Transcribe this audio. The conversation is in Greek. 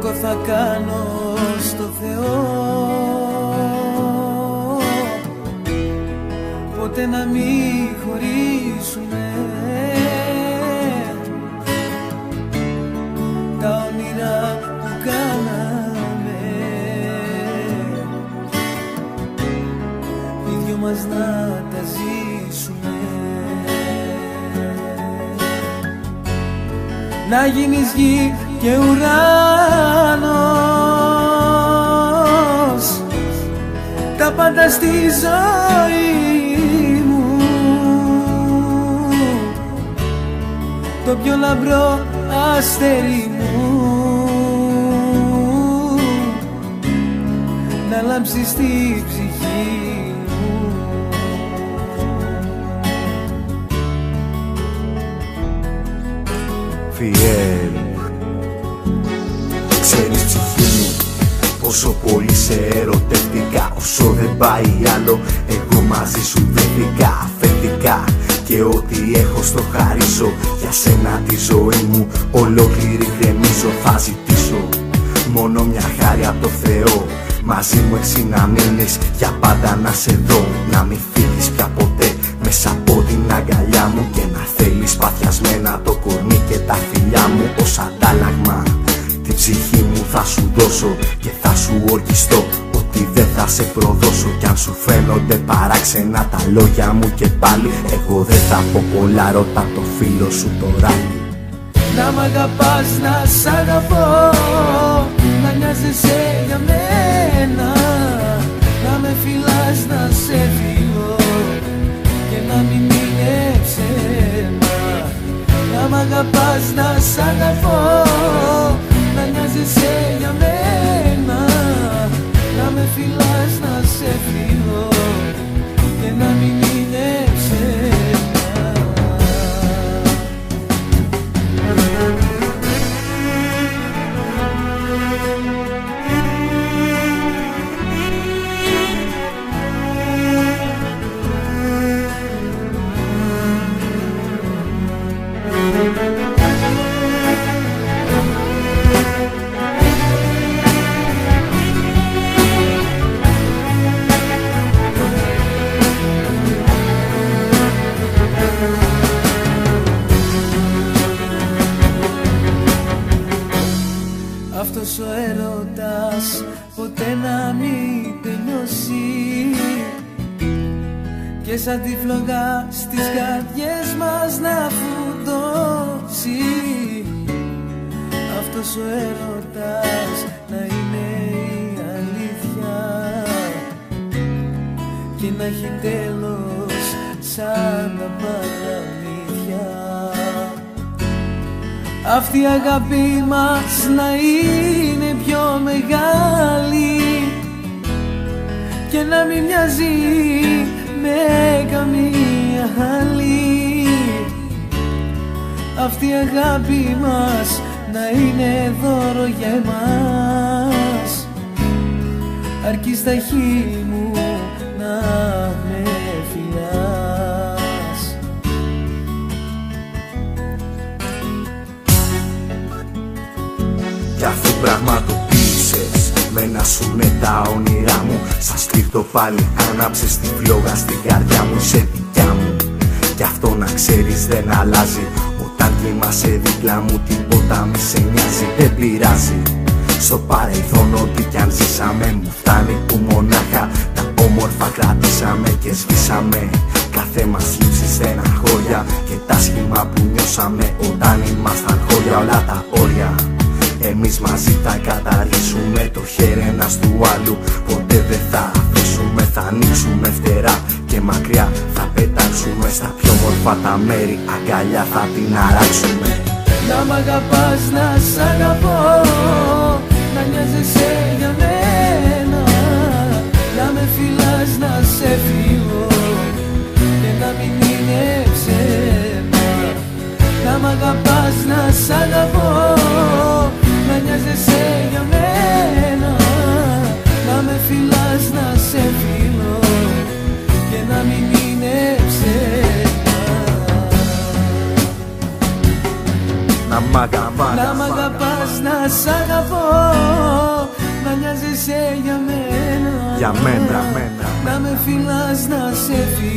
Πόρκο θα κάνω στο Θεό, ποτέ να μην χωρίσουμε. Τα όνειρα που κάναμε, οι δυο μας να τα ζήσουμε. Να γίνεις γη και ουρανός, τα πάντα στη ζωή μου, το πιο λαμπρό αστέρι μου, να λάμψει στη ψυχή μου. Φιέλ, ξέρεις ψυχή μου πόσο πολύ σε ερωτεύτηκα. Όσο δεν πάει άλλο, εγώ μαζί σου βρέθηκα αφεντικά. Και ό,τι έχω στο χαρίσω, για σένα τη ζωή μου ολόκληρη γκρεμίζω. Θα ζητήσω μόνο μια χάρη από το Θεό, μαζί μου εσύ να μείνεις, για πάντα να σε δω. Να μην φύγεις πια ποτέ μέσα από την αγκαλιά μου, και να θέλεις παθιασμένα το κορμί και τα φιλιά μου. Ως αντάλλαγμα την ψυχή μου θα σου δώσω και θα σου ορκιστώ ότι δεν θα σε προδώσω. Κι αν σου φαίνονται παράξενα τα λόγια μου και πάλι, εγώ δεν θα πω πολλά, ρώτα το φίλο σου το ράλι. Να μ' αγαπάς, να σ' αγαπώ, να νοιάζεσαι για μένα, να με φυλάς, να σε φιλώ και να μην είναι ψέμα. Να μ' αγαπάς, να σ' αγαπώ, να νοιάζεσαι για μένα, να με φυλάς, να σε φιλώ και να μην είναι ψέμα. Αυτός ο έρωτας ποτέ να μην τελειώσει, και σαν τη φλογά στις καρδιές μας να φουντώσει. Αυτός ο έρωτας να είναι η αλήθεια και να έχει τέλος σαν τα παραμύθια. Αυτή η αγάπη μας να είναι πιο μεγάλη και να μην μοιάζει με καμία άλλη. Αυτή η αγάπη μας να είναι δώρο για εμάς, αρκεί στα χείλη μου να με φυλάς. Κι αφού πραγματοποίησες μένα σου ναι τα όνειρά μου, σας κρύπτω πάλι άναψες τη φλόγα στην καρδιά μου, σε δικιά μου. Κι αυτό να ξέρεις δεν αλλάζει, όταν κοιμάσαι δίπλα μου τίποτα μη σε νοιάζει. Δεν πειράζει, στο παρελθόν ό,τι κι αν ζήσαμε μου φτάνει που μονάχα τα όμορφα κρατήσαμε και σβήσαμε. Κάθε μας λήψη στεναχώρια και τα σχήμα που νιώσαμε όταν ήμασταν χώρια, όλα τα όρια εμείς μαζί θα καταργήσουμε, το χέρι ένας του άλλου ποτέ δεν θα αφήσουμε. Θα ανοίξουμε φτερά και μακριά θα πετάξουμε, στα πιο μορφά τα μέρη αγκαλιά θα την αράξουμε. Να μ' αγαπάς, να σ' αγαπώ, να νοιάζεσαι για μένα, να με φυλάς, να σε φιλώ και να μην είναι ψέμα. Να μ' αγαπάς, να σ' αγαπώ, να νοιάζεσαι για μένα, να με φυλάς, να σε φιλώ και να μην είναι ψέμα. Να μ' αγαπάς, να σ' αγαπώ, να νοιάζεσαι για μένα, για μένα, να με φιλάς, να σε φιλώ.